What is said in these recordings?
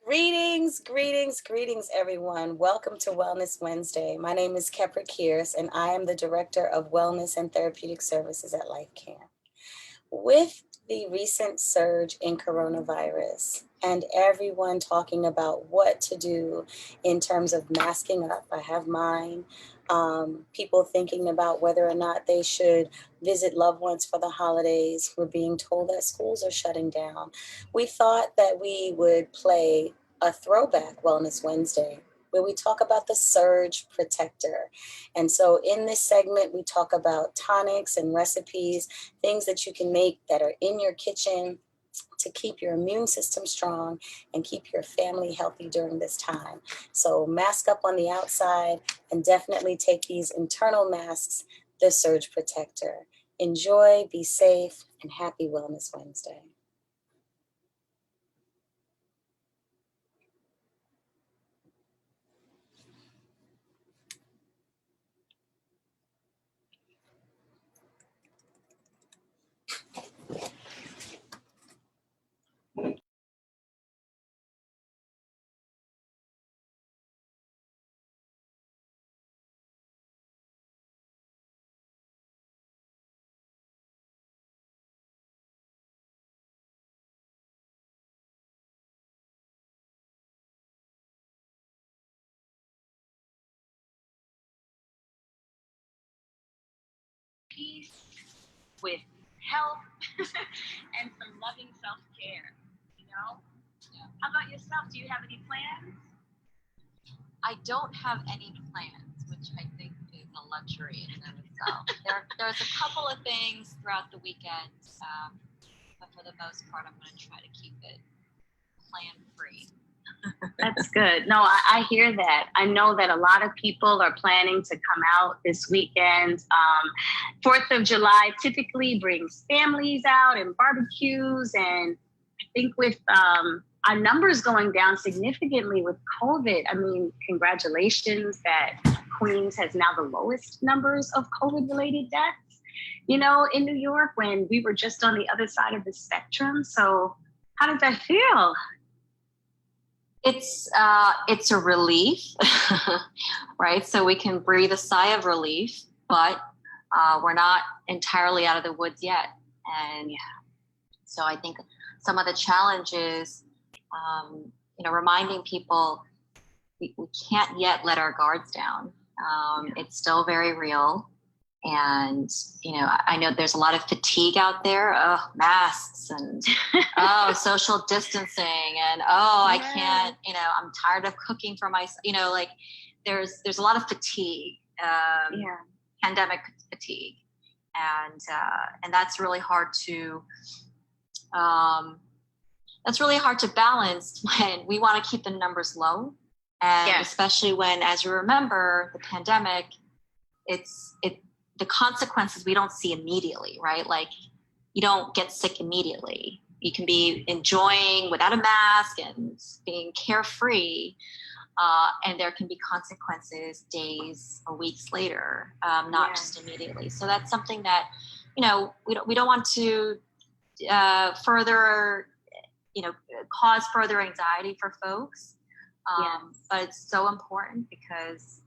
Greetings, everyone. Welcome to Wellness Wednesday. My name is Kepra Kears, and I am the Director of Wellness and Therapeutic Services at LifeCare. With the recent surge in coronavirus and everyone talking about what to do in terms of masking up, I have mine. People thinking about whether or not they should visit loved ones for the holidays. We're being told that schools are shutting down. We thought that we would play a throwback Wellness Wednesday where we talk about the Surge Protector. And so in this segment, we talk about tonics and recipes, things that you can make that are in your kitchen to keep your immune system strong and keep your family healthy during this time. So mask up on the outside and definitely take these internal masks, the Surge Protector. Enjoy, be safe, and happy Wellness Wednesday. Peace with health and some loving self-care, Yeah. How about yourself? Do you have any plans? I don't have any plans, which I think is a luxury in and of itself. There's a couple of things throughout the weekend, but for the most part, I'm going to try to keep it plan-free. That's good. No, I hear that. I know that a lot of people are planning to come out this weekend. 4th of July typically brings families out and barbecues. And I think with our numbers going down significantly with COVID, I mean, congratulations that Queens has now the lowest numbers of COVID-related deaths, in New York when we were just on the other side of the spectrum. So how does that feel? It's a relief, right? So we can breathe a sigh of relief, but we're not entirely out of the woods yet. And so I think some of the challenges, reminding people we can't yet let our guards down. It's still very real. And, I know there's a lot of fatigue out there. Oh, masks and, social distancing and, I can't, I'm tired of cooking for myself, there's a lot of fatigue, pandemic fatigue. And that's really hard to, balance when we want to keep the numbers low. And especially when, as you remember, the pandemic, the consequences we don't see immediately, right? Like you don't get sick immediately. You can be enjoying without a mask and being carefree, and there can be consequences days or weeks later, not just immediately. So that's something that, we don't want to further, cause further anxiety for folks. But it's so important because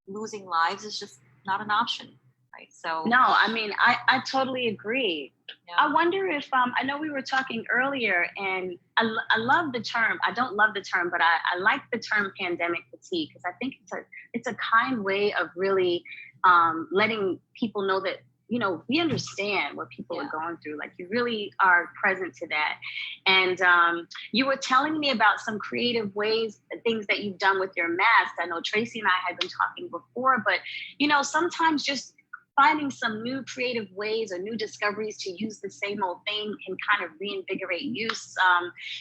losing lives is just not an option. Right. So no, I mean, I totally agree. Yeah. I wonder if I know we were talking earlier, and I love the term. I don't love the term, but I like the term pandemic fatigue because I think it's a kind way of really letting people know that we understand what people are going through. Like you really are present to that. And you were telling me about some creative ways, things that you've done with your masks. I know Tracy and I had been talking before, but sometimes just finding some new creative ways or new discoveries to use the same old thing can kind of reinvigorate use.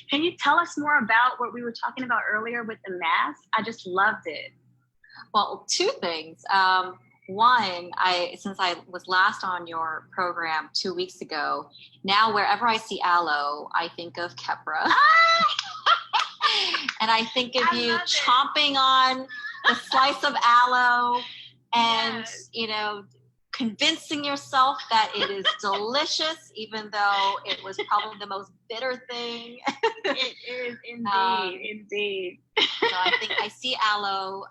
Can you tell us more about what we were talking about earlier with the mask? I just loved it. Well, two things. One, since I was last on your program 2 weeks ago, now wherever I see aloe, I think of Kepra. And I think of you chomping on a slice of aloe and, convincing yourself that it is delicious, even though it was probably the most bitter thing It is indeed. So I think I see aloe,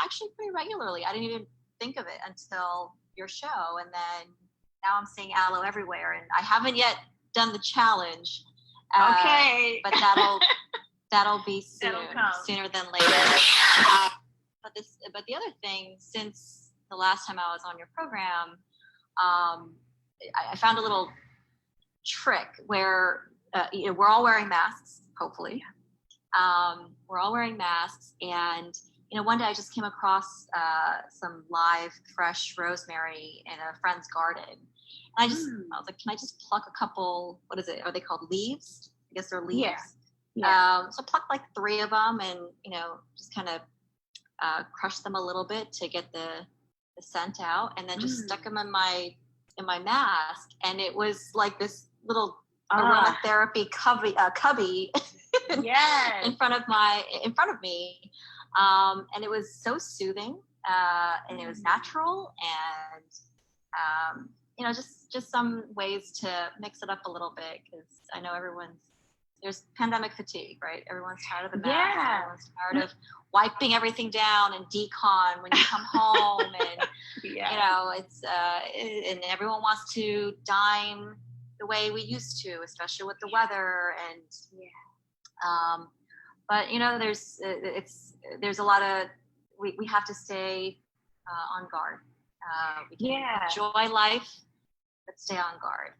actually pretty regularly. I didn't even think of it until your show, and then now I'm seeing aloe everywhere. And I haven't yet done the challenge. Okay, but that'll be soon, sooner than later. But the other thing, since the last time I was on your program, I found a little trick where we're all wearing masks, hopefully. We're all wearing masks, and one day I just came across some live, fresh rosemary in a friend's garden. And I was like, can I just pluck a couple? What is it? Are they called leaves? I guess they're leaves. Yeah. So I plucked like 3 of them, and just kind of crush them a little bit to get the scent out, and then just stuck them in my mask, and it was like this little aromatherapy cubby yes. in front of me, and it was so soothing, and it was natural, and just some ways to mix it up a little bit, because I know there's pandemic fatigue, right? Everyone's tired of the mask. Yeah. Everyone's tired of wiping everything down and decon when you come home, and it's and everyone wants to dine the way we used to, especially with the weather, and but there's a lot of we have to stay on guard. We can enjoy life, but stay on guard.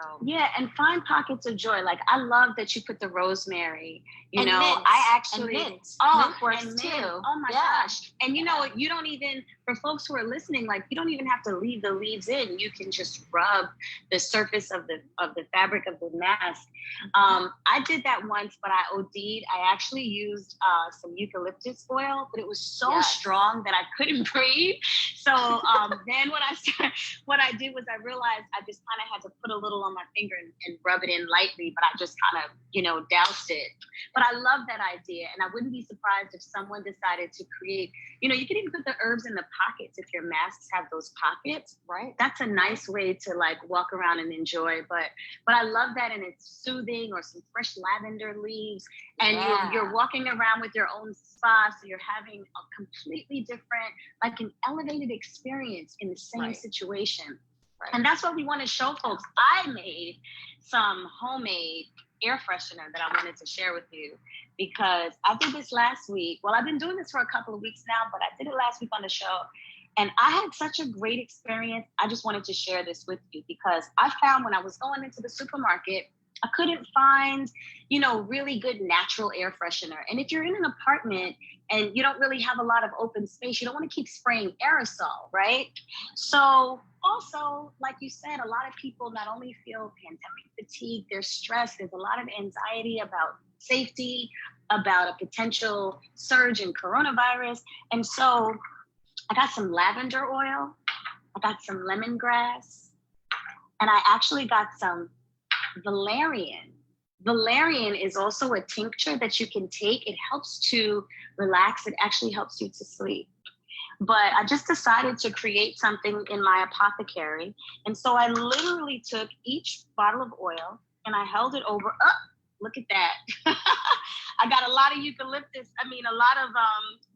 So. Yeah, and find pockets of joy. Like, I love that you put the rosemary. Mint. I actually mint. Mint works and too. Mint. Oh my gosh! And you don't even, for folks who are listening, like, you don't even have to leave the leaves in. You can just rub the surface of the fabric of the mask. I did that once, but I OD'd. I actually used some eucalyptus oil, but it was so strong that I couldn't breathe. So then what I did was I realized I just kind of had to put a little on my finger and rub it in lightly, but I just kind of, doused it. But I love that idea. And I wouldn't be surprised if someone decided to create, you can even put the herbs in the pockets if your masks have those pockets, right? That's a nice way to like walk around and enjoy. But I love that. And it's soothing, or some fresh lavender leaves. And you're walking around with your own spa. So you're having a completely different, like an elevated experience in the same situation. Right. And that's what we want to show folks. I made some homemade air freshener that I wanted to share with you, because I did this last week. Well, I've been doing this for a couple of weeks now, but I did it last week on the show. And I had such a great experience. I just wanted to share this with you, because I found when I was going into the supermarket, I couldn't find, really good natural air freshener. And if you're in an apartment and you don't really have a lot of open space, you don't want to keep spraying aerosol, right? So also, like you said, a lot of people not only feel pandemic fatigue, they're stressed. There's a lot of anxiety about safety, about a potential surge in coronavirus. And so I got some lavender oil, I got some lemongrass, and I actually got some Valerian. Valerian is also a tincture that you can take. It helps to relax. It actually helps you to sleep. But I just decided to create something in my apothecary. And so I literally took each bottle of oil and I held it over. Oh, look at that. I got a lot of eucalyptus. A lot of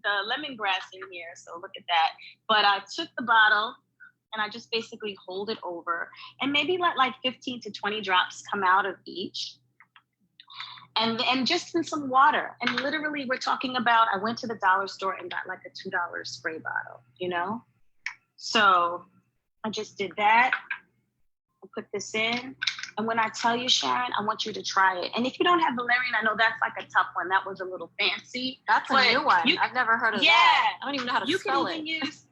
the lemongrass in here. So look at that. But I took the bottle and I just basically hold it over and maybe let like 15 to 20 drops come out of each. And just in some water. And literally we're talking about, I went to the dollar store and got like a $2 spray bottle, So I just did that. I put this in. And when I tell you, Sharon, I want you to try it. And if you don't have valerian, I know that's like a tough one. That was a little fancy. That's a new one. I've never heard of that. I don't even know how to spell it. You can even use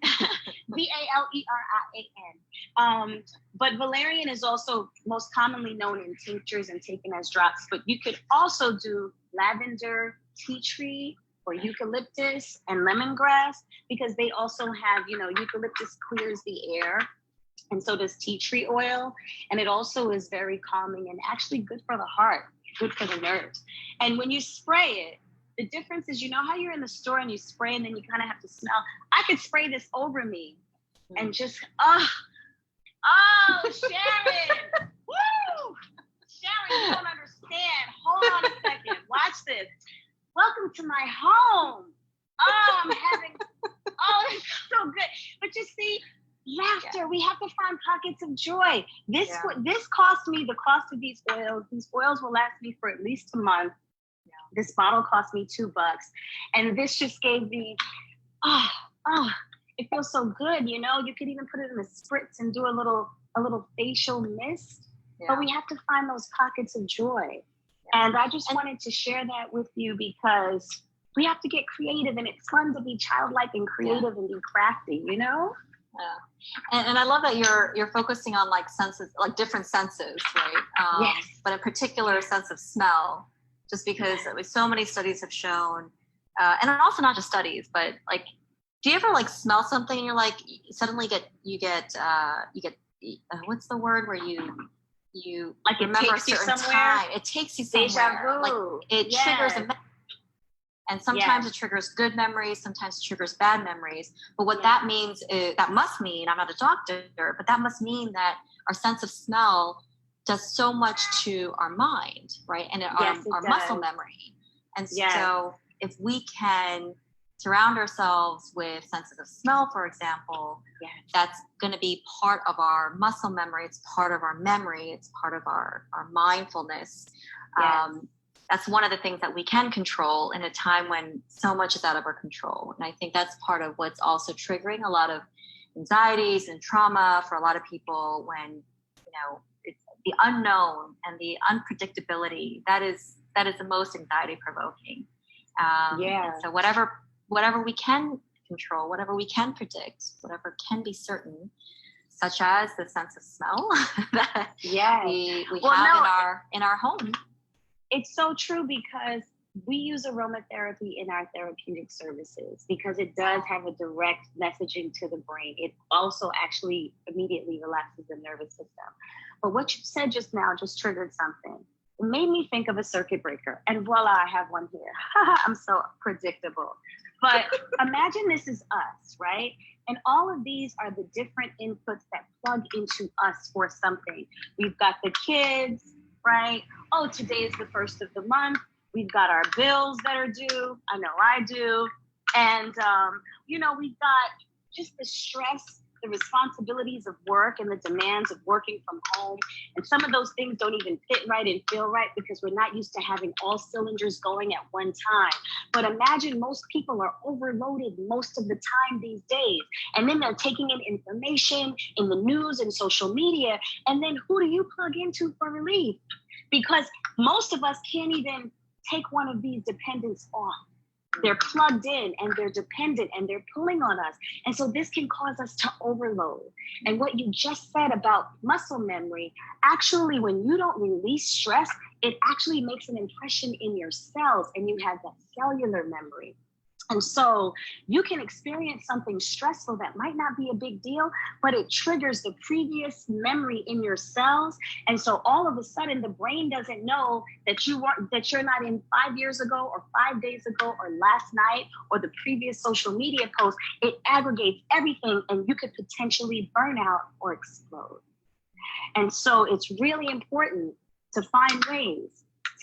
Valerian. But valerian is also most commonly known in tinctures and taken as drops. But you could also do lavender, tea tree, or eucalyptus and lemongrass, because they also have, eucalyptus clears the air. And so does tea tree oil. And it also is very calming and actually good for the heart, good for the nerves. And when you spray it, the difference is, how you're in the store and you spray and then you kind of have to smell. I could spray this over me and just, Sharon, woo! Sharon, you don't understand. Hold on a second. welcome to my home. Oh, I'm having, oh, it's so good. But you see, laughter, we have to find pockets of joy. This cost me the cost of these oils. These oils will last me for at least a month. This bottle cost me $2. And this just gave me, it feels so good. You know, you could even put it in a spritz and do a little facial mist. But we have to find those pockets of joy. And I just wanted to share that with you because we have to get creative, and it's fun to be childlike and creative and be crafty, you know? Yeah. And I love that you're focusing on like senses, like different senses, right? But in particular, sense of smell, just because so many studies have shown, and also not just studies, but like, do you ever like smell something and you're like, suddenly you get what's the word where you like remember it takes a certain you somewhere? Time. It takes you somewhere. Deja vu. Like it triggers a memory. And sometimes it triggers good memories, sometimes it triggers bad memories. But what that means is, that must mean, I'm not a doctor, but that must mean that our sense of smell does so much to our mind, right? And our muscle memory. And so if we can surround ourselves with senses of smell, for example, that's going to be part of our muscle memory. It's part of our memory. It's part of our mindfulness. That's one of the things that we can control in a time when so much is out of our control. And I think that's part of what's also triggering a lot of anxieties and trauma for a lot of people when, you know, it's the unknown and the unpredictability that is the most anxiety provoking. So whatever we can control, whatever we can predict, whatever can be certain, such as the sense of smell that we have in our home. It's so true because we use aromatherapy in our therapeutic services because it does have a direct messaging to the brain. It also actually immediately relaxes the nervous system. But what you said just now just triggered something. It made me think of a circuit breaker, and voila, I have one here. I'm so predictable. But imagine this is us, right? And all of these are the different inputs that plug into us for something. We've got the kids, right? Oh, today is the first of the month. We've got our bills that are due. I know I do. And, we've got just the stress, the responsibilities of work and the demands of working from home. And some of those things don't even fit right and feel right because we're not used to having all cylinders going at one time. But imagine most people are overloaded most of the time these days. And then they're taking in information in the news and social media. And then who do you plug into for relief? Because most of us can't even take one of these dependents off. They're plugged in and they're dependent and they're pulling on us. And so this can cause us to overload. And what you just said about muscle memory, actually, when you don't release stress, it actually makes an impression in your cells and you have that cellular memory. And so you can experience something stressful that might not be a big deal, but it triggers the previous memory in your cells. And so all of a sudden the brain doesn't know that you're not in 5 years ago or 5 days ago or last night or the previous social media post. It aggregates everything and you could potentially burn out or explode. And so it's really important to find ways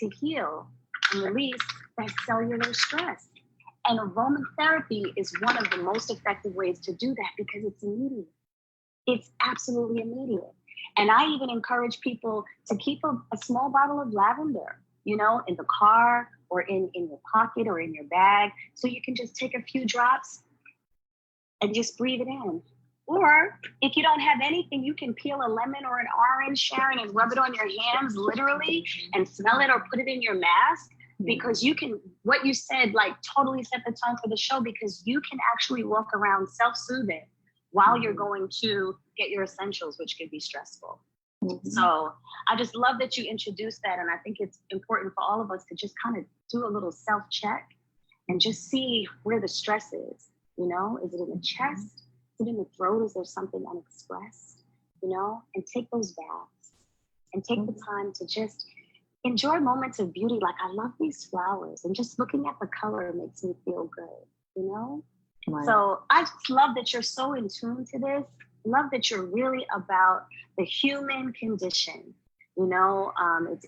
to heal and release that cellular stress. And aromatherapy is one of the most effective ways to do that because it's immediate. It's absolutely immediate. And I even encourage people to keep a small bottle of lavender, in the car or in your pocket or in your bag. So you can just take a few drops and just breathe it in. Or if you don't have anything, you can peel a lemon or an orange, Sharon, and rub it on your hands, literally, and smell it or put it in your mask. Because what you said, like totally set the tone for the show because you can actually walk around self-soothing while you're going to get your essentials, which can be stressful. So I just love that you introduced that. And I think it's important for all of us to just kind of do a little self-check and just see where the stress is. Is it in the chest? Is it in the throat? Is there something unexpressed? And take those baths and take the time to just enjoy moments of beauty. Like, I love these flowers and just looking at the color makes me feel good, Wow. So I just love that you're so in tune to this. Love that you're really about the human condition,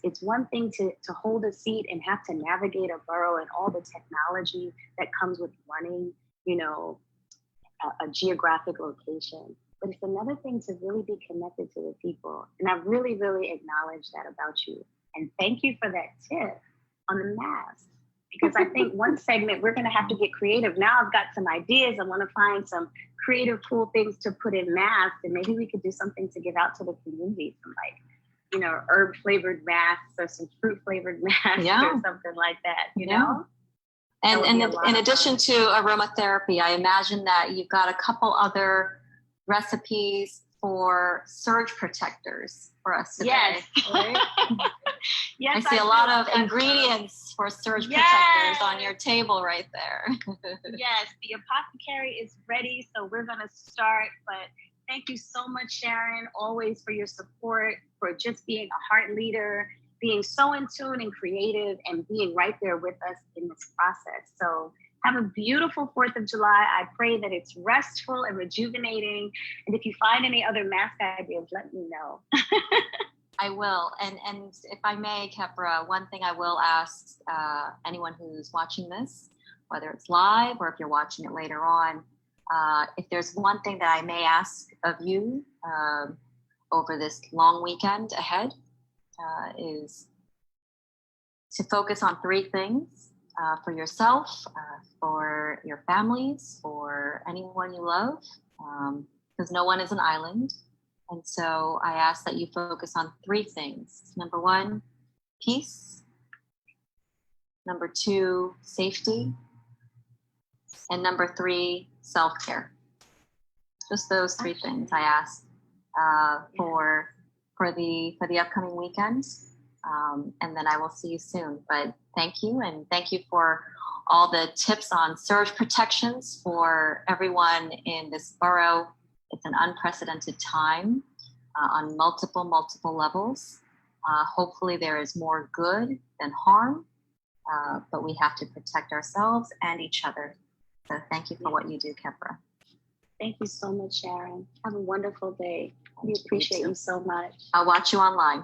It's one thing to hold a seat and have to navigate a borough and all the technology that comes with running, a geographic location. But it's another thing to really be connected to the people. And I really, really acknowledge that about you. And thank you for that tip on the mask. Because I think one segment, we're going to have to get creative. Now I've got some ideas. I want to find some creative, cool things to put in masks. And maybe we could do something to give out to the community, some herb flavored masks or some fruit flavored masks or something like that, you know? And in addition to aromatherapy, I imagine that you've got a couple other recipes for surge protecers for us today. Yes. Right? Yes, I see a lot of ingredients for surge protectors on your table right there. Yes, the apothecary is ready, so we're going to start. But thank you so much, Sharon, always for your support, for just being a heart leader, being so in tune and creative, and being right there with us in this process. So have a beautiful 4th of July. I pray that it's restful and rejuvenating. And if you find any other mask ideas, let me know. I will. And if I may, Kepra, one thing I will ask anyone who's watching this, whether it's live or if you're watching it later on, if there's one thing that I may ask of you over this long weekend ahead, is to focus on 3 things for yourself, for your families, for anyone you love, because no one is an island. And so I ask that you focus on 3 things. Number 1, peace. Number 2, safety. And number 3, self-care. Just those 3 things I ask for the upcoming weekend. And then I will see you soon. But thank you. And thank you for all the tips on surge protections for everyone in this borough. It's an unprecedented time on multiple levels. Hopefully there is more good than harm, but we have to protect ourselves and each other. So thank you for what you do, Kepra. Thank you so much, Sharon. Have a wonderful day. We appreciate you so much. I'll watch you online.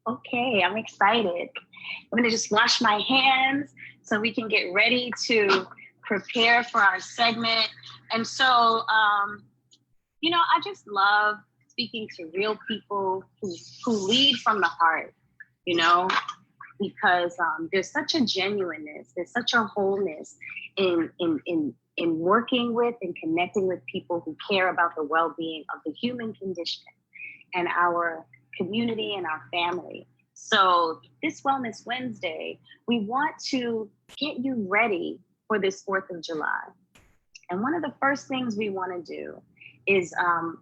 Okay, I'm excited. I'm going to just wash my hands so we can get ready to prepare for our segment. And so, I just love speaking to real people who lead from the heart, because there's such a genuineness, there's such a wholeness in working with and connecting with people who care about the well-being of the human condition and our community and our family. So this Wellness Wednesday, we want to get you ready for this 4th of July. And one of the first things we want to do is,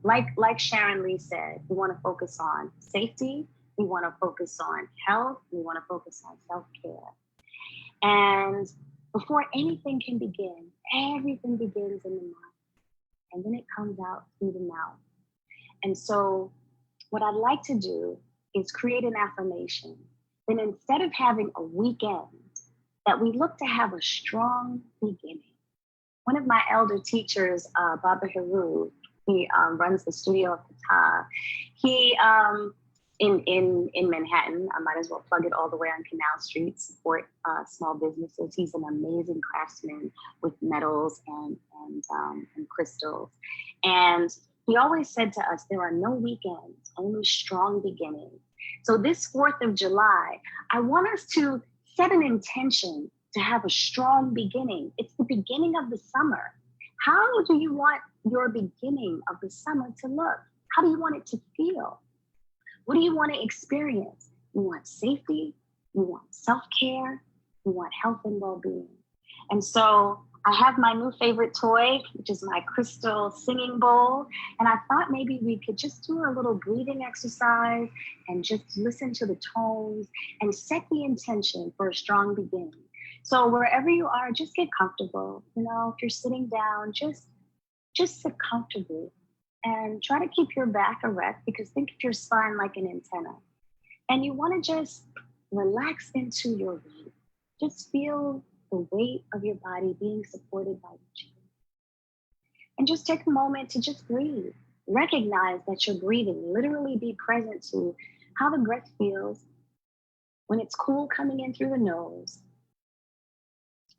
like Sharon Lee said, we want to focus on safety, we want to focus on health, we want to focus on self-care. And before anything can begin, everything begins in the mind, and then it comes out through the mouth. And so what I'd like to do is create an affirmation. Then instead of having a weekend, that we look to have a strong beginning. One of my elder teachers, Baba Heru, he runs the studio of Pata. He, in Manhattan, I might as well plug it all the way on Canal Street, support small businesses. He's an amazing craftsman with metals and crystals. And he always said to us, there are no weekends, only strong beginnings. So this 4th of July, I want us to set an intention to have a strong beginning. It's the beginning of the summer. How do you want your beginning of the summer to look? How do you want it to feel? What do you want to experience? You want safety, you want self-care, you want health and well-being. And so I have my new favorite toy, which is my crystal singing bowl. And I thought maybe we could just do a little breathing exercise and just listen to the tones and set the intention for a strong beginning. So wherever you are, just get comfortable. If you're sitting down, just sit comfortably and try to keep your back erect, because think of your spine like an antenna. And you want to just relax into your weight. Just feel the weight of your body being supported by the chair. And just take a moment to just breathe. Recognize that you're breathing. Literally be present to how the breath feels when it's cool coming in through the nose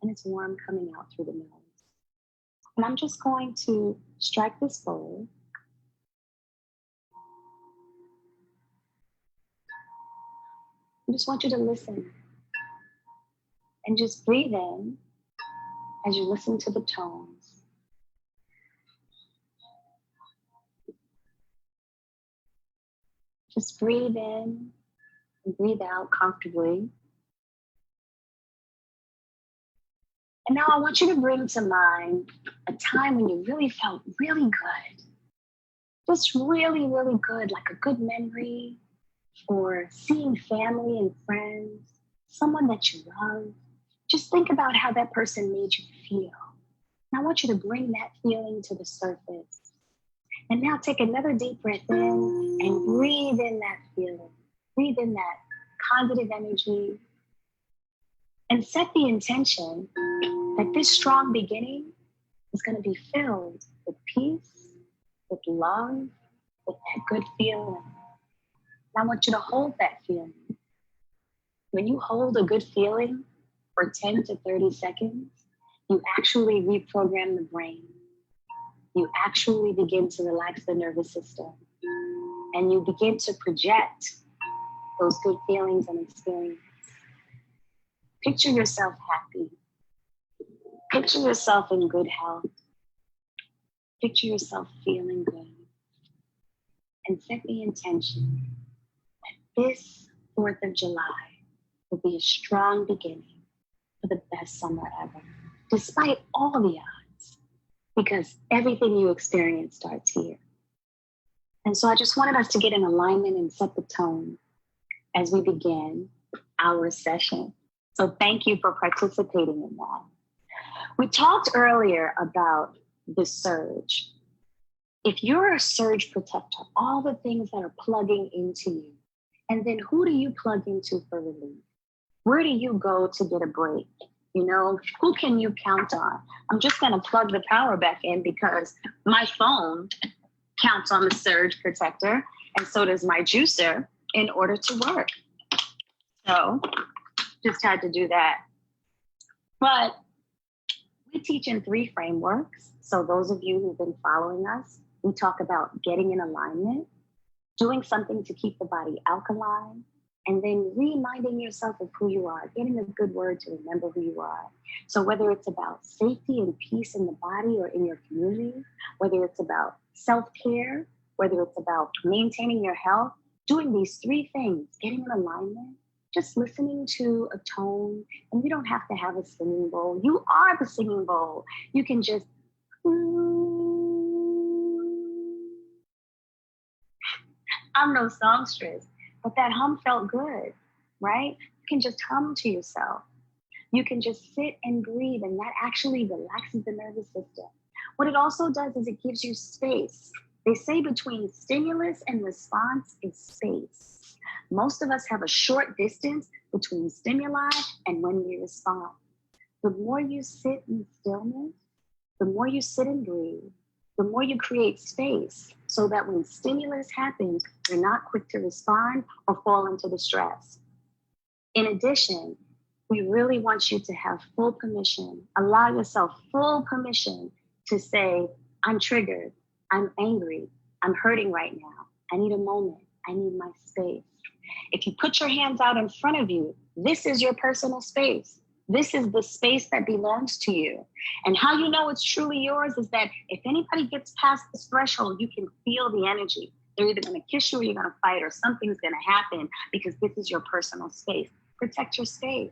and it's warm coming out through the nose. And I'm just going to strike this bowl. I just want you to listen and just breathe in as you listen to the tones. Just breathe in and breathe out comfortably. And now I want you to bring to mind a time when you really felt really good. Just really, really good, like a good memory, or seeing family and friends, someone that you love. Just think about how that person made you feel. And I want you to bring that feeling to the surface. And now take another deep breath in and breathe in that feeling. Breathe in that positive energy. And set the intention that this strong beginning is going to be filled with peace, with love, with that good feeling. And I want you to hold that feeling. When you hold a good feeling for 10 to 30 seconds, you actually reprogram the brain. You actually begin to relax the nervous system. And you begin to project those good feelings and experiences. Picture yourself happy. Picture yourself in good health. Picture yourself feeling good. And set the intention that this 4th of July will be a strong beginning for the best summer ever, despite all the odds, because everything you experience starts here. And so I just wanted us to get in alignment and set the tone as we begin our session. So thank you for participating in that. We talked earlier about the surge. If you're a surge protector, all the things that are plugging into you, and then who do you plug into for relief? Where do you go to get a break? You know, who can you count on? I'm just going to plug the power back in because my phone counts on the surge protector, and so does my juicer in order to work. So just had to do that. But we teach in 3 frameworks. So those of you who've been following us, we talk about getting in alignment, doing something to keep the body alkaline, and then reminding yourself of who you are, getting a good word to remember who you are. So whether it's about safety and peace in the body or in your community, whether it's about self-care, whether it's about maintaining your health, doing these 3 things, getting in alignment, just listening to a tone, and you don't have to have a singing bowl. You are the singing bowl. You can just, I'm no songstress, but that hum felt good, right? You can just hum to yourself. You can just sit and breathe, and that actually relaxes the nervous system. What it also does is it gives you space. They say between stimulus and response is space. Most of us have a short distance between stimuli and when we respond. The more you sit in stillness, the more you sit and breathe, the more you create space so that when stimulus happens, you're not quick to respond or fall into the stress. In addition, we really want you to have full permission. Allow yourself full permission to say, I'm triggered, I'm angry, I'm hurting right now, I need a moment, I need my space. If you put your hands out in front of you, this is your personal space. This is the space that belongs to you. And how you know it's truly yours is that if anybody gets past this threshold, you can feel the energy. They're either going to kiss you or you're going to fight or something's going to happen because this is your personal space. Protect your space.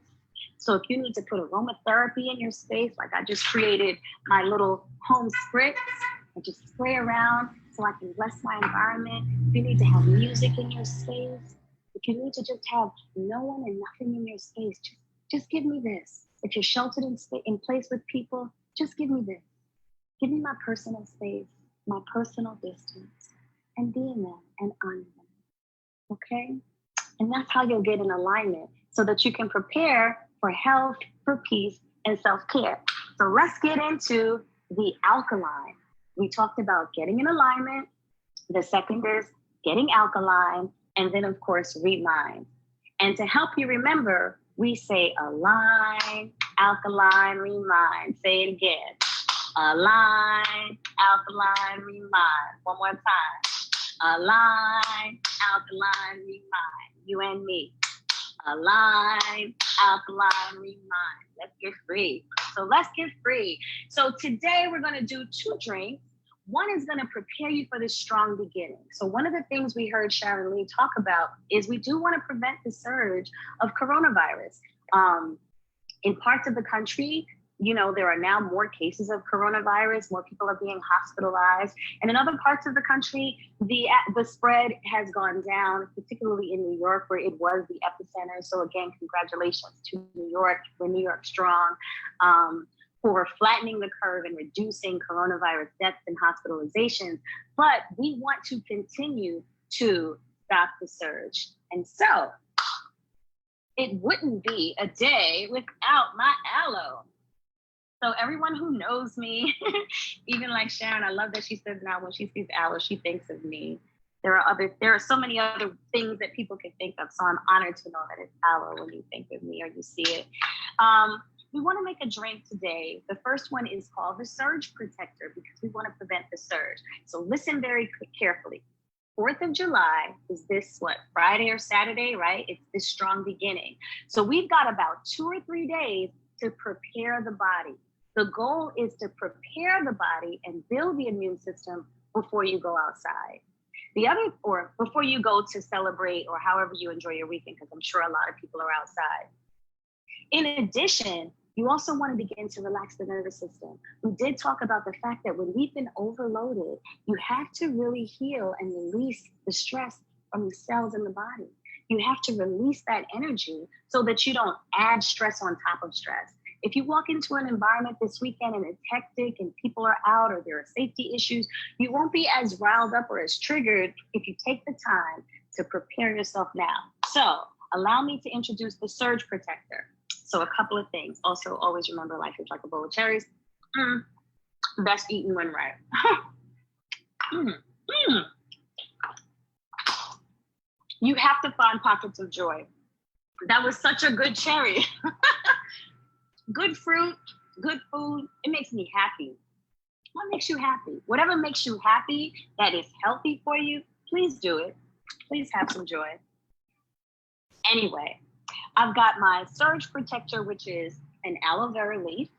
So if you need to put aromatherapy in your space, like I just created my little home spritz, I just spray around so I can bless my environment. If you need to have music in your space, if you need to just have no one and nothing in your space, just give me this. If you're sheltered in place with people, just give me this. Give me my personal space, my personal distance, and be in them and honor them, okay? And that's how you'll get in alignment so that you can prepare for health, for peace, and self-care. So let's get into the alkaline. We talked about getting in alignment. The second is getting alkaline. And then, of course, remind. And to help you remember, we say align, alkaline, remind. Say it again. Align, alkaline, remind. One more time. Align, alkaline, remind. You and me. Align, alkaline, remind. Let's get free. So let's get free. So today we're going to do 2 drinks. One is going to prepare you for this strong beginning. So one of the things we heard Sharon Lee talk about is we do want to prevent the surge of coronavirus. In parts of the country, you know, there are now more cases of coronavirus, more people are being hospitalized. And in other parts of the country, the spread has gone down, particularly in New York, where it was the epicenter. So again, congratulations to New York, we're New York strong, for flattening the curve and reducing coronavirus deaths and hospitalizations. But we want to continue to stop the surge. And so it wouldn't be a day without my aloe. So everyone who knows me, even like Sharon, I love that she says now when she sees aloe, she thinks of me. There are so many other things that people can think of. So I'm honored to know that it's aloe when you think of me or you see it. We want to make a drink today. The first one is called the Surge Protector because we want to prevent the surge. So listen very carefully. 4th of July is this, Friday or Saturday, right? It's this strong beginning. So we've got about 2 or 3 days to prepare the body. The goal is to prepare the body and build the immune system before you go outside. Or before you go to celebrate or however you enjoy your weekend, because I'm sure a lot of people are outside. In addition, you also want to begin to relax the nervous system. We did talk about the fact that when we've been overloaded, you have to really heal and release the stress from the cells in the body. You have to release that energy so that you don't add stress on top of stress. If you walk into an environment this weekend and it's hectic and people are out or there are safety issues, you won't be as riled up or as triggered if you take the time to prepare yourself now. So allow me to introduce the Surge Protector. So a couple of things. Also, always remember life is like a bowl of cherries. Best eaten when ripe. You have to find pockets of joy. That was such a good cherry. Good fruit, good food. It makes me happy. What makes you happy? Whatever makes you happy that is healthy for you, please do it. Please have some joy. Anyway, I've got my Surge Protector, which is an aloe vera leaf.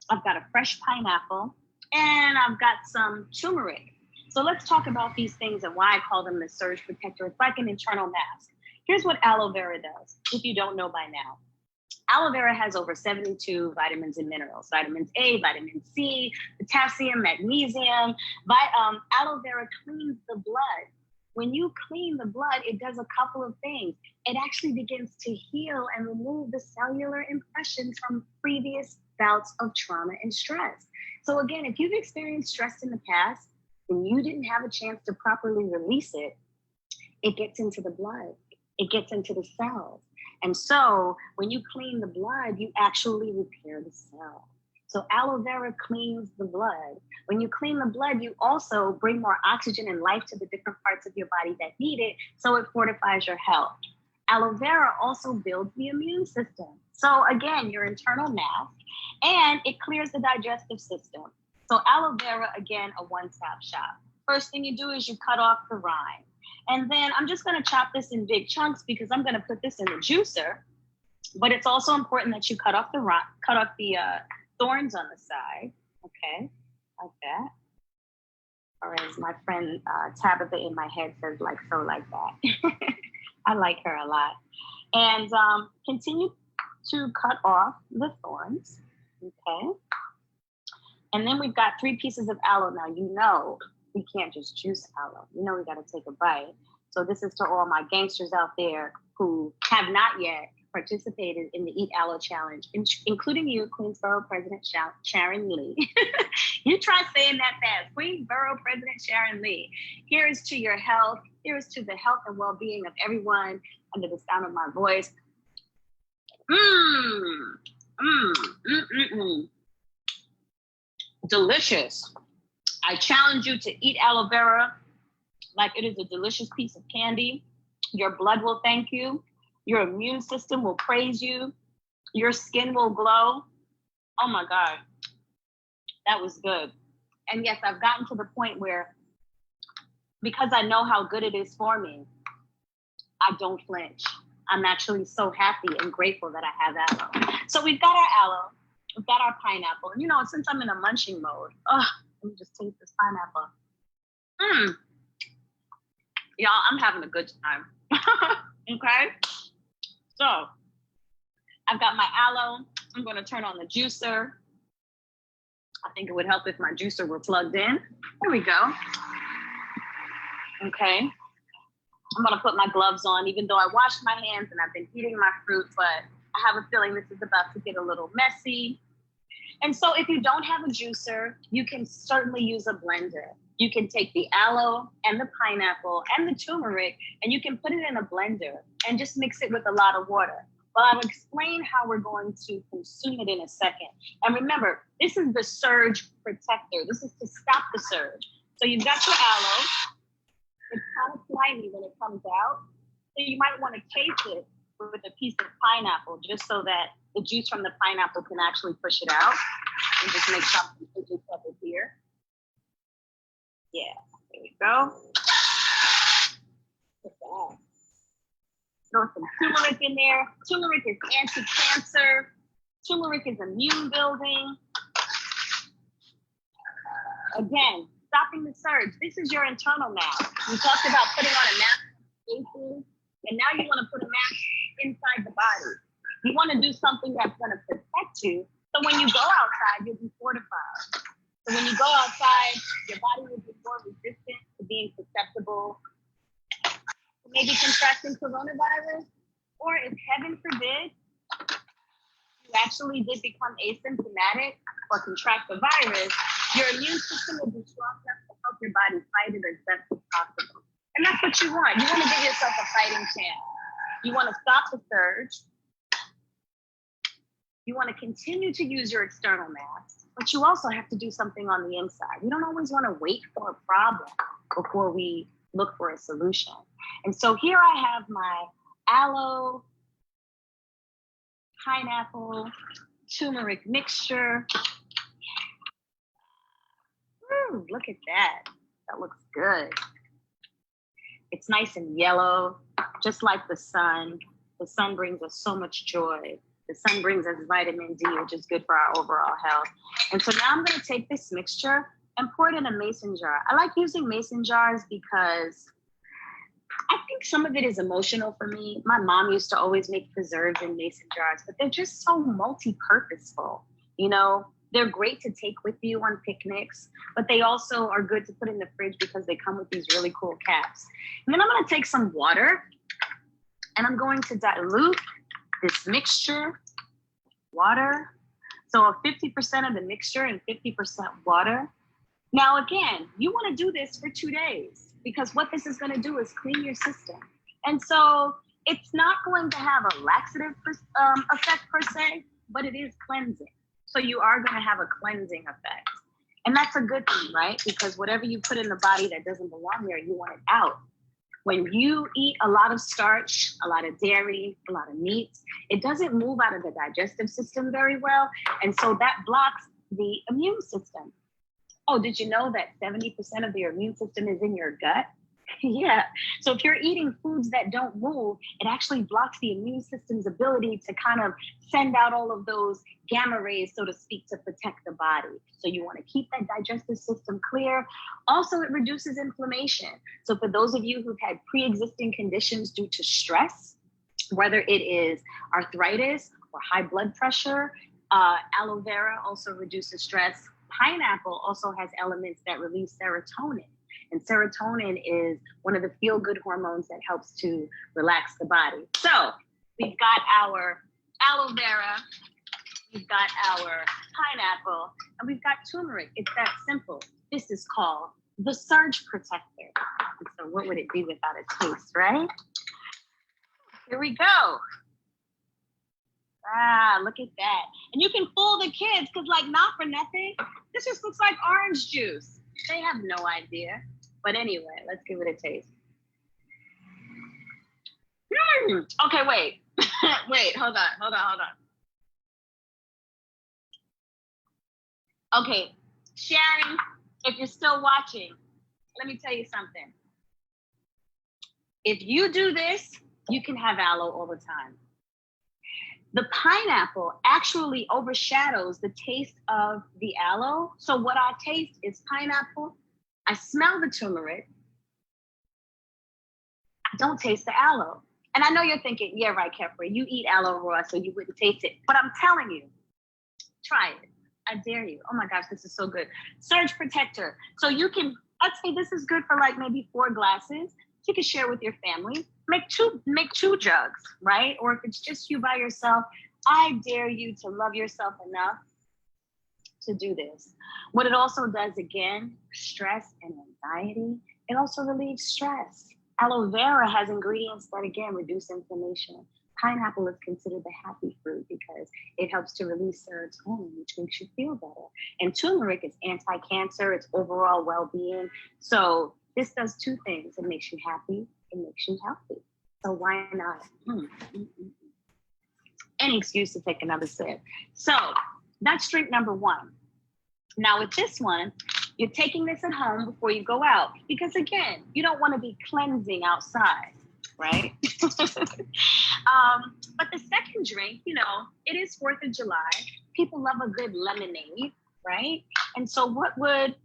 I've got a fresh pineapple, and I've got some turmeric. So let's talk about these things and why I call them the Surge Protector. It's like an internal mask. Here's what aloe vera does, if you don't know by now. Aloe vera has over 72 vitamins and minerals, vitamins A, vitamin C, potassium, magnesium. Aloe vera cleans the blood. When you clean the blood, it does a couple of things. It actually begins to heal and remove the cellular impressions from previous bouts of trauma and stress. So again, if you've experienced stress in the past and you didn't have a chance to properly release it, it gets into the blood. It gets into the cells. And so when you clean the blood, you actually repair the cell. So aloe vera cleans the blood. When you clean the blood, you also bring more oxygen and life to the different parts of your body that need it, so it fortifies your health. Aloe vera also builds the immune system. So again, your internal mask, and it clears the digestive system. So aloe vera, again, a one-stop shop. First thing you do is you cut off the rind. And then I'm just gonna chop this in big chunks because I'm gonna put this in the juicer. But it's also important that you cut off the thorns on the side, okay, like that. Or as my friend Tabitha in my head says, like that. I like her a lot. And continue to cut off the thorns, okay? And then we've got 3 pieces of aloe. Now, you know, we can't just juice aloe. You know, we got to take a bite. So this is to all my gangsters out there who have not yet participated in the Eat Aloe Challenge, including you, Queensboro President Sharon Lee. You try saying that fast. Queensboro President Sharon Lee. Here is to your health. Here is to the health and well-being of everyone under the sound of my voice. Delicious. I challenge you to eat aloe vera like it is a delicious piece of candy. Your blood will thank you. Your immune system will praise you. Your skin will glow. Oh my God, that was good. And yes, I've gotten to the point where, because I know how good it is for me, I don't flinch. I'm actually so happy and grateful that I have aloe. So we've got our aloe, we've got our pineapple. And since I'm in a munching mode, let me just taste this pineapple. Y'all, I'm having a good time. Okay? So I've got my aloe. I'm going to turn on the juicer. I think it would help if my juicer were plugged in. There we go. Okay. I'm going to put my gloves on, even though I washed my hands and I've been eating my fruit, but I have a feeling this is about to get a little messy. And so if you don't have a juicer, you can certainly use a blender. You can take the aloe and the pineapple and the turmeric, and you can put it in a blender and just mix it with a lot of water. Well, I'll explain how we're going to consume it in a second. And remember, this is the surge protector. This is to stop the surge. So you've got your aloe. It's kind of slimy when it comes out. So you might want to taste it with a piece of pineapple, just so that the juice from the pineapple can actually push it out. And just make something juice up here. Yeah, there we go. Throw some turmeric in there. Turmeric is anti-cancer. Turmeric is immune building. Again, stopping the surge. This is your internal mask. We talked about putting on a mask on and now you want to put a mask inside the body. You want to do something that's going to protect you. So when you go outside, you'll be fortified. So when you go outside, your body will be more resistant to being susceptible to maybe contracting coronavirus. Or if heaven forbid, you actually did become asymptomatic or contract the virus, your immune system will be strong enough to help your body fight it as best as possible. And that's what you want. You want to give yourself a fighting chance. You want to stop the surge. You want to continue to use your external mask, but you also have to do something on the inside. We don't always want to wait for a problem before we look for a solution. And so here I have my aloe, pineapple, turmeric mixture. Ooh, look at that. That looks good. It's nice and yellow, just like the sun. The sun brings us so much joy. The sun brings us vitamin D, which is good for our overall health. And so now I'm going to take this mixture and pour it in a mason jar. I like using mason jars because I think some of it is emotional for me. My mom used to always make preserves in mason jars, but they're just so multi-purposeful. They're great to take with you on picnics, but they also are good to put in the fridge because they come with these really cool caps. And then I'm going to take some water and I'm going to dilute this mixture, water. So 50% of the mixture and 50% water. Now, again, you want to do this for 2 days because what this is going to do is clean your system. And so it's not going to have a laxative effect per se, but it is cleansing. So you are going to have a cleansing effect. And that's a good thing, right? Because whatever you put in the body that doesn't belong there, you want it out. When you eat a lot of starch, a lot of dairy, a lot of meat, it doesn't move out of the digestive system very well. And so that blocks the immune system. Oh, did you know that 70% of your immune system is in your gut? Yeah. So if you're eating foods that don't move, it actually blocks the immune system's ability to kind of send out all of those gamma rays, so to speak, to protect the body. So you want to keep that digestive system clear. Also, it reduces inflammation. So for those of you who've had pre-existing conditions due to stress, whether it is arthritis or high blood pressure, aloe vera also reduces stress. Pineapple also has elements that release serotonin. And serotonin is one of the feel-good hormones that helps to relax the body. So we've got our aloe vera, we've got our pineapple, and we've got turmeric. It's that simple. This is called the surge protector. And so what would it be without a taste, right? Here we go. Ah, look at that. And you can fool the kids because, like, not for nothing, this just looks like orange juice. They have no idea. But anyway, let's give it a taste. Okay, wait. Wait, hold on. Okay, Sharon, if you're still watching, let me tell you something. If you do this, you can have aloe all the time. The pineapple actually overshadows the taste of the aloe. So what I taste is pineapple. I smell the turmeric. I don't taste the aloe. And I know you're thinking, yeah, right, Kefra, you eat aloe raw, so you wouldn't taste it. But I'm telling you, try it. I dare you. Oh my gosh, this is so good. Surge protector. So you can, I'd say this is good for like maybe 4 glasses. You can share with your family. Make two jugs, right? Or if it's just you by yourself, I dare you to love yourself enough to do this. What it also does, again, stress and anxiety, it also relieves stress. Aloe vera has ingredients that, again, reduce inflammation. Pineapple is considered the happy fruit because it helps to release serotonin, which makes you feel better. And turmeric is anti-cancer, it's overall well-being. So this does 2 things. It makes you happy, it makes you healthy. So why not? Any excuse to take another sip. So that's drink number 1. Now with this one, you're taking this at home before you go out because, again, you don't want to be cleansing outside, right? But the second drink, you know, it is 4th of July. People love a good lemonade, right? And so what would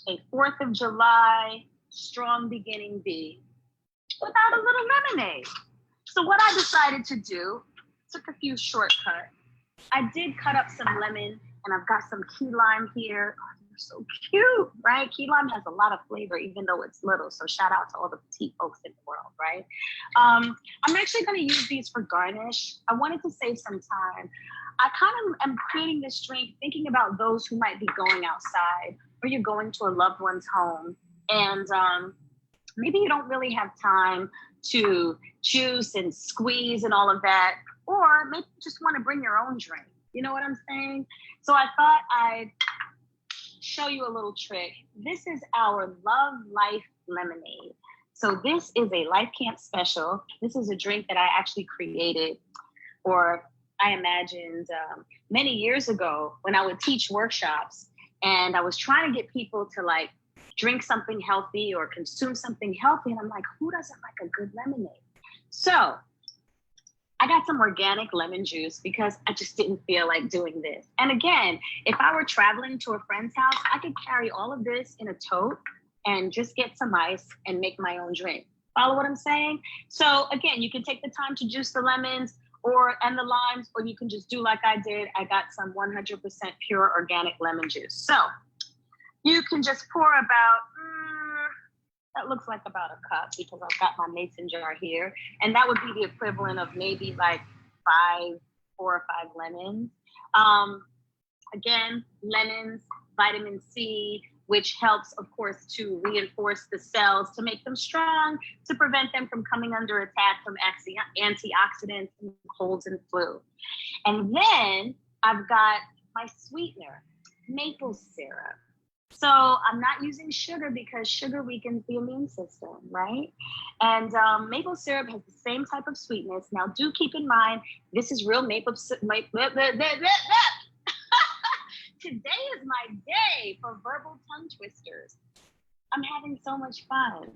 a 4th of July strong beginning be without a little lemonade? So what I decided to do, took a few shortcuts. I did cut up some lemon, and I've got some key lime here. Oh, they're so cute, right? Key lime has a lot of flavor, even though it's little. So shout out to all the petite folks in the world, right? I'm actually going to use these for garnish. I wanted to save some time. I kind of am creating this drink thinking about those who might be going outside, or you're going to a loved one's home, and maybe you don't really have time to juice and squeeze and all of that, or maybe you just want to bring your own drink. You know what I'm saying? So I thought I'd show you a little trick. This is our Love Life Lemonade. So this is a Life Camp special. This is a drink that I actually created, or I imagined many years ago when I would teach workshops, and I was trying to get people to like drink something healthy or consume something healthy. And I'm like, who doesn't like a good lemonade? So I got some organic lemon juice because I just didn't feel like doing this. And again, if I were traveling to a friend's house, I could carry all of this in a tote and just get some ice and make my own drink. Follow what I'm saying? So again, you can take the time to juice the lemons and the limes, or you can just do like I did. I got some 100% pure organic lemon juice. So you can just pour about, that looks like about a cup because I've got my mason jar here. And that would be the equivalent of maybe like 4 or 5 lemons. Again, lemons, vitamin C, which helps, of course, to reinforce the cells, to make them strong, to prevent them from coming under attack from antioxidants and colds and flu. And then I've got my sweetener, maple syrup. So I'm not using sugar because sugar weakens the immune system, right? And maple syrup has the same type of sweetness. Now, do keep in mind, this is real maple syrup. Today is my day for verbal tongue twisters. I'm having so much fun.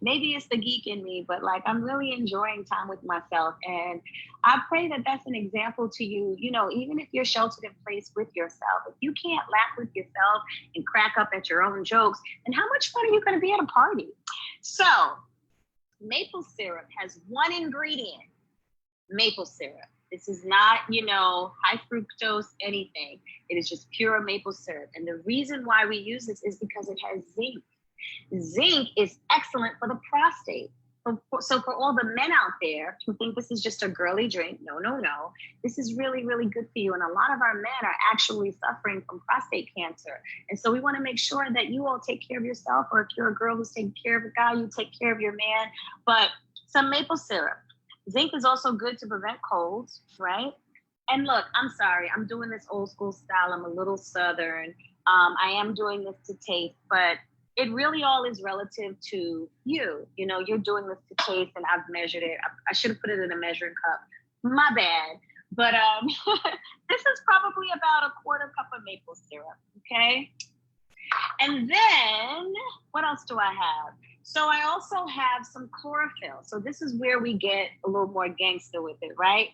Maybe it's the geek in me, but like I'm really enjoying time with myself. And I pray that that's an example to you. You know, even if you're sheltered in place with yourself, if you can't laugh with yourself and crack up at your own jokes, then how much fun are you going to be at a party? So maple syrup has one ingredient, maple syrup. This is not, you know, high fructose anything. It is just pure maple syrup. And the reason why we use this is because it has zinc. Zinc is excellent for the prostate. So for all the men out there who think this is just a girly drink, no. This is really, really good for you. And a lot of our men are actually suffering from prostate cancer. And so we want to make sure that you all take care of yourself, or if you're a girl who's taking care of a guy, you take care of your man. But some maple syrup. Zinc is also good to prevent colds, right? And look, I'm sorry, I'm doing this old school style. I'm a little Southern. I am doing this to taste, but it really all is relative to you. You know, you're doing this to taste, and I've measured it. I should have put it in a measuring cup. My bad. But this is probably about a quarter cup of maple syrup, okay? And then, what else do I have? So I also have some chlorophyll. So this is where we get a little more gangster with it, right?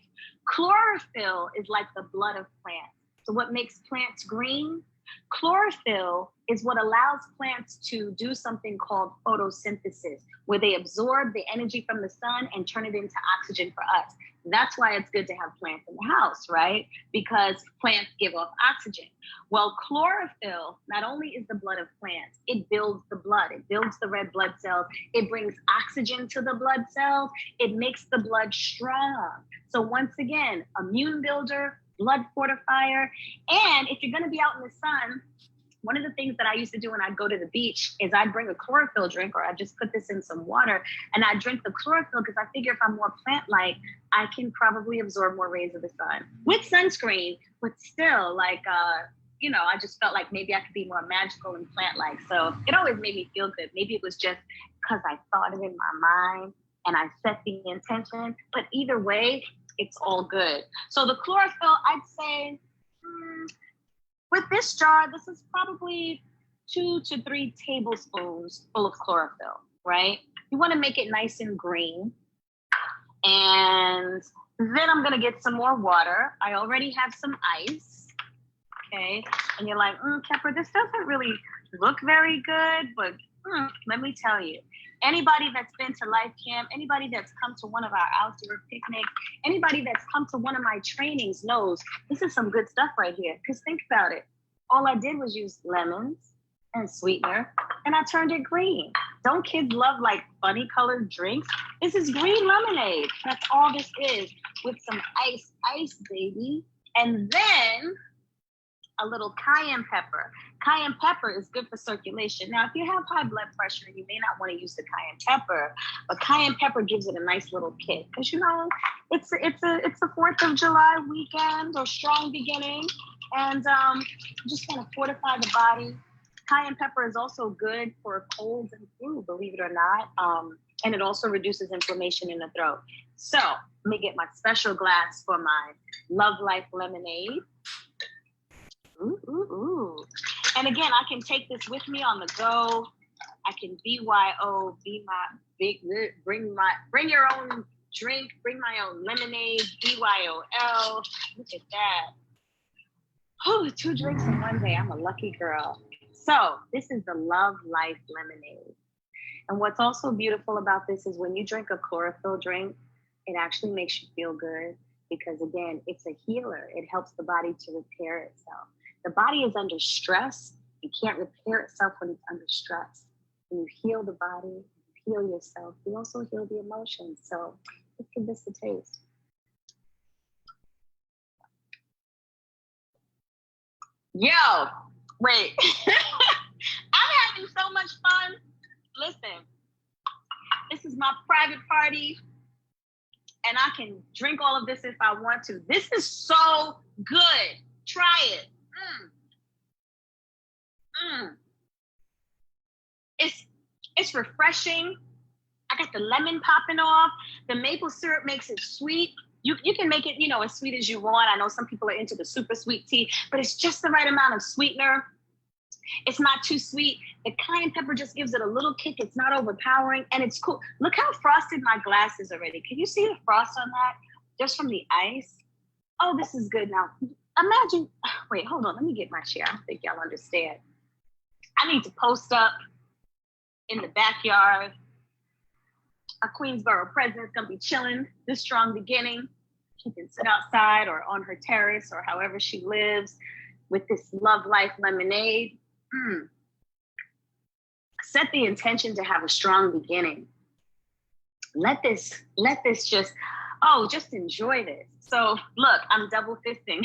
Chlorophyll is like the blood of plants. So what makes plants green? Chlorophyll is what allows plants to do something called photosynthesis, where they absorb the energy from the sun and turn it into oxygen for us. That's why it's good to have plants in the house, right? Because plants give off oxygen. Well, chlorophyll not only is the blood of plants, it builds the blood. It builds the red blood cells. It brings oxygen to the blood cells. It makes the blood strong. So once again, immune builder, blood fortifier. And if you're going to be out in the sun, one of the things that I used to do when I'd go to the beach is I'd bring a chlorophyll drink, or I'd just put this in some water and I'd drink the chlorophyll, because I figure if I'm more plant-like, I can probably absorb more rays of the sun with sunscreen, but still, like, you know, I just felt like maybe I could be more magical and plant-like. So it always made me feel good. Maybe it was just because I thought it in my mind and I set the intention, but either way, it's all good. So the chlorophyll, I'd say, with this jar, this is probably 2 to 3 tablespoons full of chlorophyll, right? You want to make it nice and green. And then I'm going to get some more water. I already have some ice, okay? And you're like, Kepper, this doesn't really look very good, but let me tell you, anybody that's been to Life Camp, anybody that's come to one of our outdoor picnics, anybody that's come to one of my trainings knows this is some good stuff right here. Because think about it. All I did was use lemons and sweetener, and I turned it green. Don't kids love like funny colored drinks? This is green lemonade. That's all this is, with some ice, baby. And then a little cayenne pepper. Cayenne pepper is good for circulation. Now, if you have high blood pressure, you may not want to use the cayenne pepper, but cayenne pepper gives it a nice little kick. Because, you know, it's the 4th of July weekend, or strong beginning, and just want to fortify the body. Cayenne pepper is also good for colds and flu, believe it or not, and it also reduces inflammation in the throat. So let me get my special glass for my Love Life lemonade. Ooh. And again, I can take this with me on the go. I can BYO, bring your own drink, bring my own lemonade, BYOL. Look at that. Oh, 2 drinks in one day. I'm a lucky girl. So this is the Love Life lemonade. And what's also beautiful about this is when you drink a chlorophyll drink, it actually makes you feel good, because again, it's a healer. It helps the body to repair itself. The body is under stress. It can't repair itself when it's under stress. When you heal the body, you heal yourself, you also heal the emotions. So let's give this a taste. Yo, wait. I'm having so much fun. Listen, this is my private party, and I can drink all of this if I want to. This is so good. Try it. It's refreshing. I got the lemon popping off. The maple syrup makes it sweet. You can make it, you know, as sweet as you want. I know some people are into the super sweet tea, but it's just the right amount of sweetener. It's not too sweet. The cayenne pepper just gives it a little kick. It's not overpowering, and it's cool. Look how frosted my glass is already. Can you see the frost on that? Just from the ice. Oh, this is good. Now, imagine, wait, hold on. Let me get my chair. I don't think y'all understand. I need to post up in the backyard. Our Queensboro president's gonna be chilling this strong beginning. She can sit outside or on her terrace or however she lives with this Love Life lemonade. Set the intention to have a strong beginning. Let this just enjoy this. So look, I'm double fisting.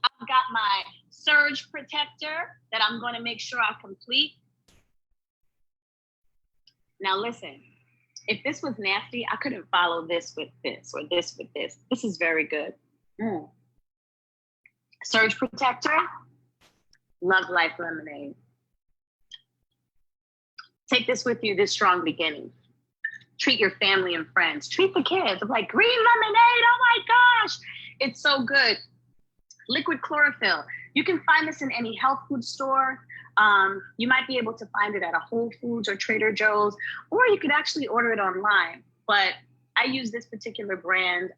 I've got my surge protector that I'm going to make sure I complete. Now listen, if this was nasty, I couldn't follow this with this or this with this. This is very good. Surge protector, Love Life lemonade. Take this with you, this strong beginning. Treat your family and friends. Treat the kids. I'm like, green lemonade, oh my gosh. It's so good. Liquid chlorophyll. You can find this in any health food store. You might be able to find it at a Whole Foods or Trader Joe's, or you could actually order it online. But I use this particular brand.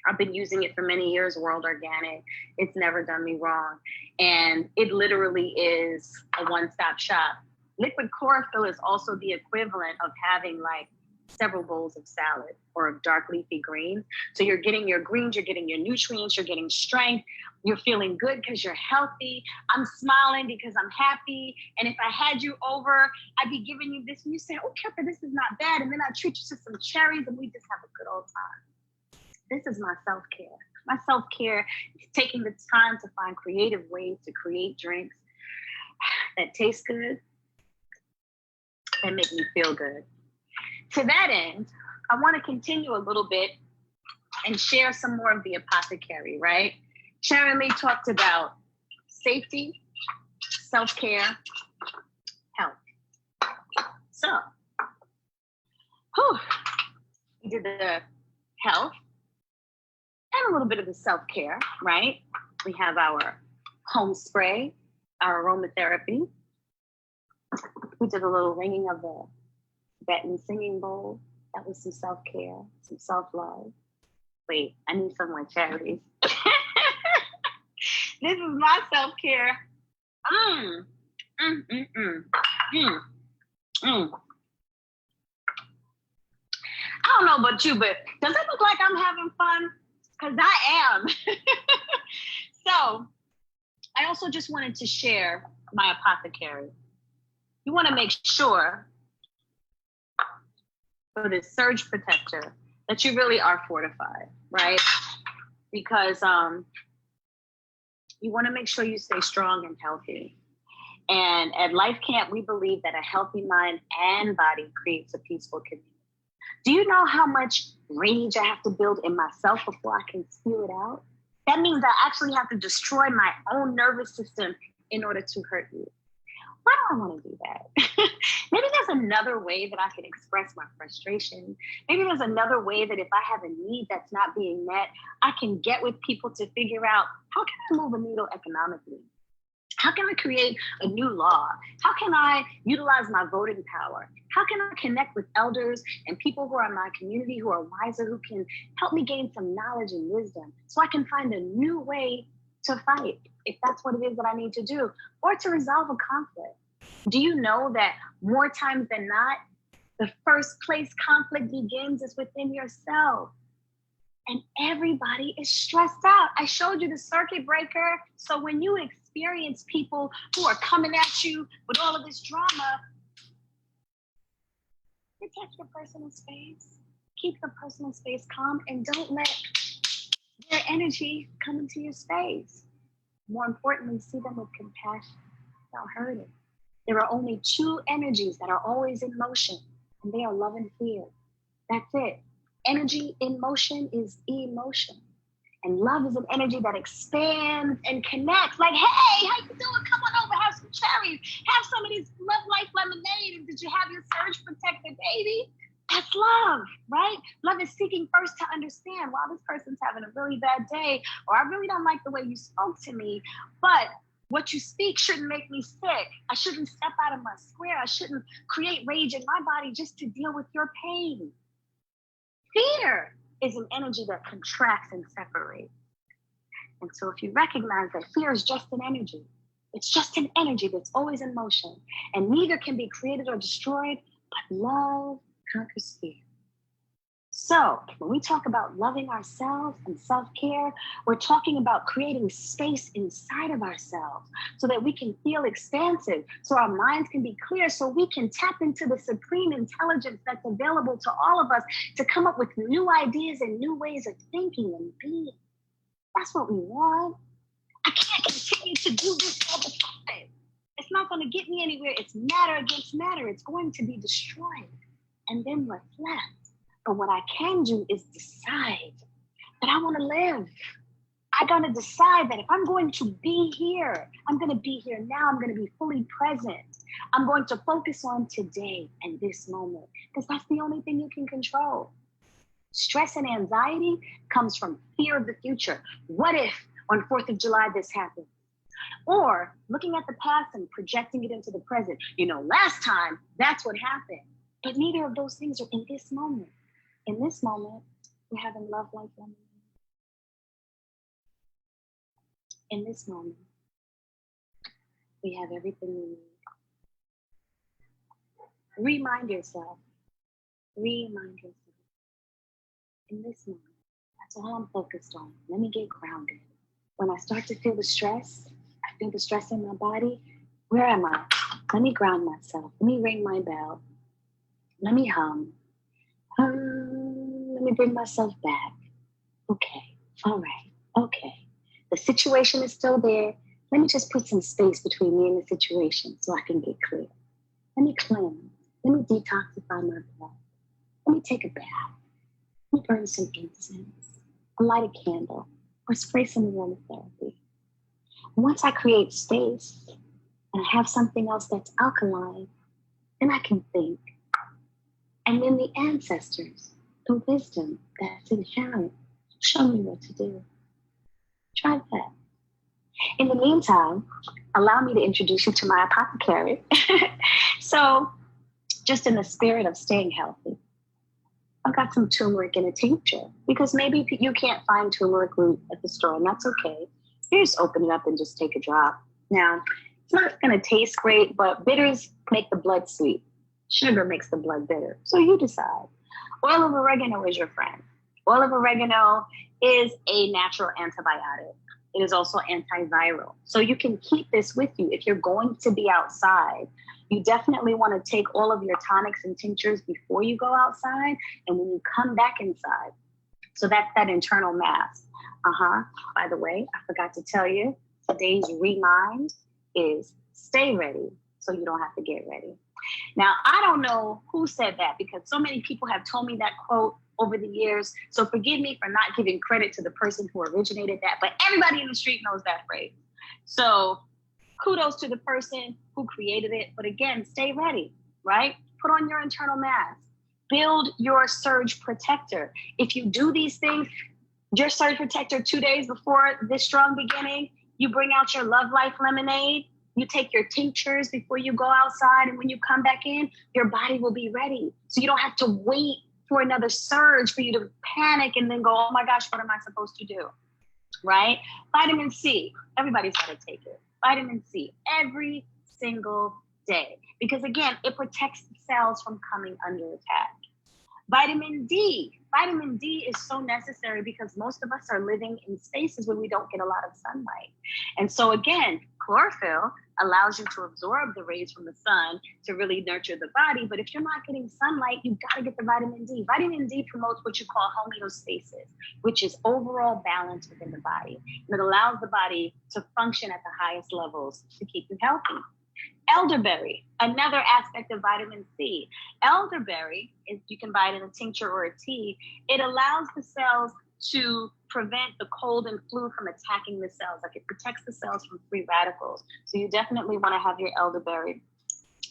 I've been using it for many years, World Organic. It's never done me wrong. And it literally is a one-stop shop. Liquid chlorophyll is also the equivalent of having like several bowls of salad or of dark leafy greens. So you're getting your greens, you're getting your nutrients, you're getting strength, you're feeling good because you're healthy. I'm smiling because I'm happy. And if I had you over, I'd be giving you this and you say, oh, Kepper, this is not bad. And then I treat you to some cherries and we just have a good old time. This is my self-care. My self-care is taking the time to find creative ways to create drinks that taste good and make me feel good. To that end, I want to continue a little bit and share some more of the apothecary, right? Sharon Lee talked about safety, self-care, health. So, we did the health and a little bit of the self-care, right? We have our home spray, our aromatherapy. We did a little ringing of the Tibetan singing bowl. That was some self-care, some self-love. Wait, I need some more cherries. This is my self-care. I don't know about you, but does it look like I'm having fun? Because I am. So I also just wanted to share my apothecary. You want to make sure for this surge protector that you really are fortified, right? Because you want to make sure you stay strong and healthy. And at Life Camp, we believe that a healthy mind and body creates a peaceful community. Do you know how much rage I have to build in myself before I can spew it out? That means I actually have to destroy my own nervous system in order to hurt you. Why do I want to do that? Maybe there's another way that I can express my frustration. Maybe there's another way that if I have a need that's not being met, I can get with people to figure out, how can I move a needle economically? How can I create a new law? How can I utilize my voting power? How can I connect with elders and people who are in my community who are wiser, who can help me gain some knowledge and wisdom so I can find a new way to fight, if that's what it is that I need to do, or to resolve a conflict? Do you know that more times than not, the first place conflict begins is within yourself? And everybody is stressed out. I showed you the circuit breaker. So when you experience people who are coming at you with all of this drama, protect your personal space. Keep your personal space calm and don't let their energy come into your space. More importantly, see them with compassion. Don't hurt it. There are only two energies that are always in motion, and they are love and fear. That's it. Energy in motion is emotion. And love is an energy that expands and connects. Like, hey, how you doing? Come on over, have some cherries. Have some of this Love Life lemonade. And did you have your surge protector, baby? That's love, right? Love is seeking first to understand, wow, this person's having a really bad day, or I really don't like the way you spoke to me, but what you speak shouldn't make me sick. I shouldn't step out of my square. I shouldn't create rage in my body just to deal with your pain. Fear is an energy that contracts and separates. And so if you recognize that fear is just an energy, it's just an energy that's always in motion, and neither can be created or destroyed, but love conquers fear. So when we talk about loving ourselves and self-care, we're talking about creating space inside of ourselves so that we can feel expansive, so our minds can be clear, so we can tap into the supreme intelligence that's available to all of us to come up with new ideas and new ways of thinking and being. That's what we want. I can't continue to do this all the time. It's not going to get me anywhere. It's matter against matter. It's going to be destroyed. And then what's left? But what I can do is decide that I want to live. I'm going to decide that if I'm going to be here, I'm going to be here now. I'm going to be fully present. I'm going to focus on today and this moment because that's the only thing you can control. Stress and anxiety comes from fear of the future. What if on 4th of July this happened? Or looking at the past and projecting it into the present. Last time, that's what happened. But neither of those things are in this moment. In this moment, we're having love, life, lemonade. In this moment, we have everything we need. Remind yourself. In this moment, that's all I'm focused on. Let me get grounded. When I start to feel the stress, I feel the stress in my body. Where am I? Let me ground myself. Let me ring my bell. Let me hum. Let me bring myself back. Okay. All right. Okay. The situation is still there. Let me just put some space between me and the situation so I can get clear. Let me cleanse. Let me detoxify my blood. Let me take a bath. Let me burn some incense. Or light a candle. Or spray some aromatherapy. Once I create space and I have something else that's alkaline, then I can think. And then the ancestors, the wisdom that's inherent, show me what to do. Try that. In the meantime, allow me to introduce you to my apothecary. So, just in the spirit of staying healthy, I've got some turmeric in a tincture because maybe you can't find turmeric root at the store, and that's okay. You just open it up and just take a drop. Now, it's not going to taste great, but bitters make the blood sweet. Sugar makes the blood bitter. So you decide. Oil of oregano is your friend. Oil of oregano is a natural antibiotic. It is also antiviral. So you can keep this with you. If you're going to be outside, you definitely want to take all of your tonics and tinctures before you go outside and when you come back inside. So that's that internal mask. By the way, I forgot to tell you, today's remind is stay ready so you don't have to get ready. Now, I don't know who said that because so many people have told me that quote over the years. So forgive me for not giving credit to the person who originated that, but everybody in the street knows that phrase. So kudos to the person who created it. But again, stay ready, right? Put on your internal mask. Build your surge protector. If you do these things, your surge protector 2 days before this strong beginning, you bring out your Love Life lemonade, you take your tinctures before you go outside, and when you come back in, your body will be ready. So you don't have to wait for another surge for you to panic and then go, oh my gosh, what am I supposed to do, right? Vitamin C, everybody's got to take it. Vitamin C, every single day. Because again, it protects the cells from coming under attack. Vitamin D is so necessary because most of us are living in spaces where we don't get a lot of sunlight. And so again, chlorophyll allows you to absorb the rays from the sun to really nurture the body. But if you're not getting sunlight, you've got to get the vitamin D. Vitamin D promotes what you call homeostasis, which is overall balance within the body. And it allows the body to function at the highest levels to keep you healthy. Elderberry, another aspect of vitamin C. Elderberry, you can buy it in a tincture or a tea. It allows the cells to prevent the cold and flu from attacking the cells. Like it protects the cells from free radicals. So you definitely want to have your elderberry.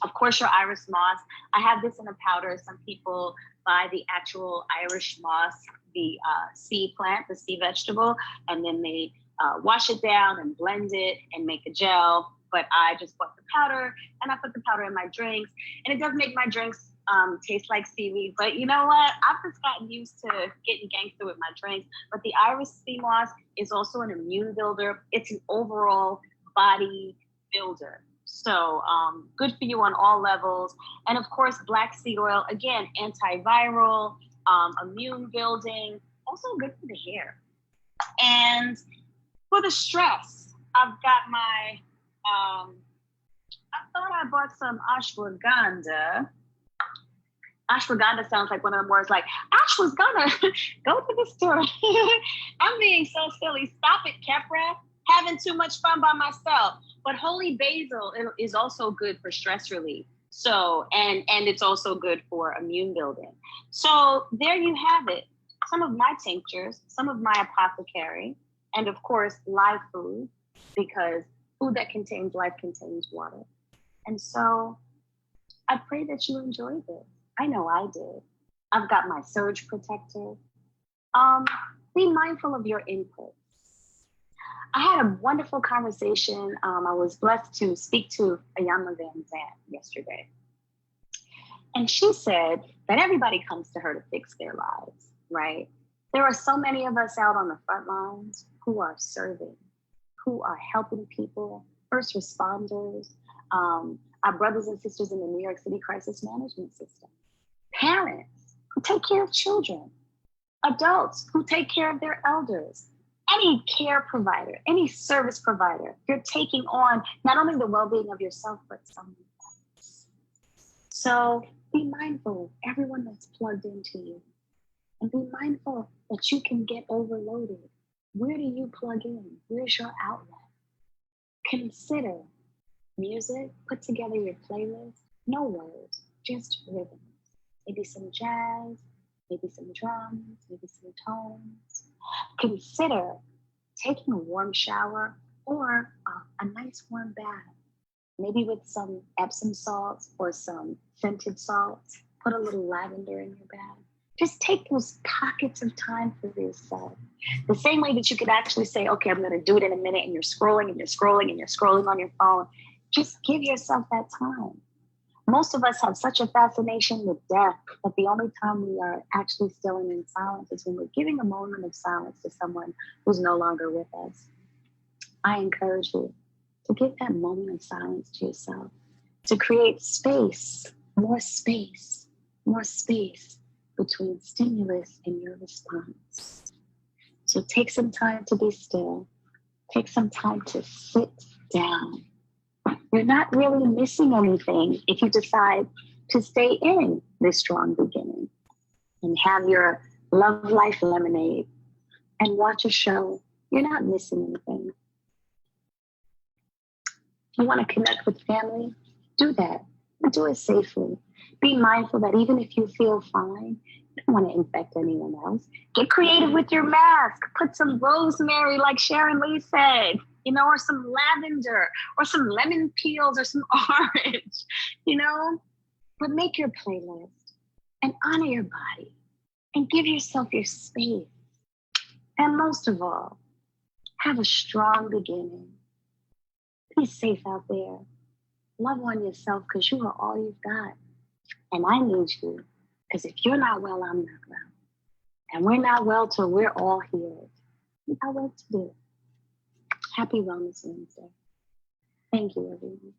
Of course, your Irish moss. I have this in a powder. Some people buy the actual Irish moss, the sea plant, the sea vegetable, and then they wash it down and blend it and make a gel. But I just bought the powder and I put the powder in my drinks. And it does make my drinks taste like seaweed. But you know what? I've just gotten used to getting gangster with my drinks. But the Irish sea moss is also an immune builder. It's an overall body builder. So good for you on all levels. And of course, black seed oil, again, antiviral, immune building, also good for the hair. And for the stress, I've got my... I thought I bought some ashwagandha. Ashwagandha sounds like one of them words like, ashwagandha, go to the store. I'm being so silly. Stop it, Kepra. Having too much fun by myself. But holy basil is also good for stress relief. So, and it's also good for immune building. So there you have it. Some of my tinctures, some of my apothecary, and of course, live food, because food that contains life contains water. And so I pray that you enjoyed this. I know I did. I've got my surge protector. Be mindful of your input. I had a wonderful conversation. I was blessed to speak to Ayana Van Zandt yesterday. And she said that everybody comes to her to fix their lives, right? There are so many of us out on the front lines who are serving, who are helping people, first responders, our brothers and sisters in the New York City crisis management system, parents who take care of children, adults who take care of their elders, any care provider, any service provider. You're taking on not only the well-being of yourself, but someone else. So be mindful of everyone that's plugged into you, and be mindful that you can get overloaded. Where do you plug in? Where's your outlet? Consider music, put together your playlist, no words, just rhythms. Maybe some jazz, maybe some drums, maybe some tones. Consider taking a warm shower or a nice warm bath, maybe with some Epsom salts or some scented salts. Put a little lavender in your bath. Just take those pockets of time for yourself. The same way that you could actually say, okay, I'm going to do it in a minute, and you're scrolling and you're scrolling and you're scrolling on your phone. Just give yourself that time. Most of us have such a fascination with death that the only time we are actually still in silence is when we're giving a moment of silence to someone who's no longer with us. I encourage you to give that moment of silence to yourself, to create space, more space between stimulus and your response. So take some time to be still. Take some time to sit down. You're not really missing anything if you decide to stay in this strong beginning and have your love life lemonade and watch a show. You're not missing anything. If you want to connect with family, do that, but do it safely. Be mindful that even if you feel fine, you don't want to infect anyone else. Get creative with your mask. Put some rosemary, like Sharon Lee said, or some lavender, or some lemon peels, or some orange, But make your playlist and honor your body and give yourself your space. And most of all, have a strong beginning. Be safe out there. Love on yourself, because you are all you've got. And I need you, because if you're not well, I'm not well. And we're not well till we're all healed. We got work to do. Happy Wellness Wednesday. Thank you, everyone.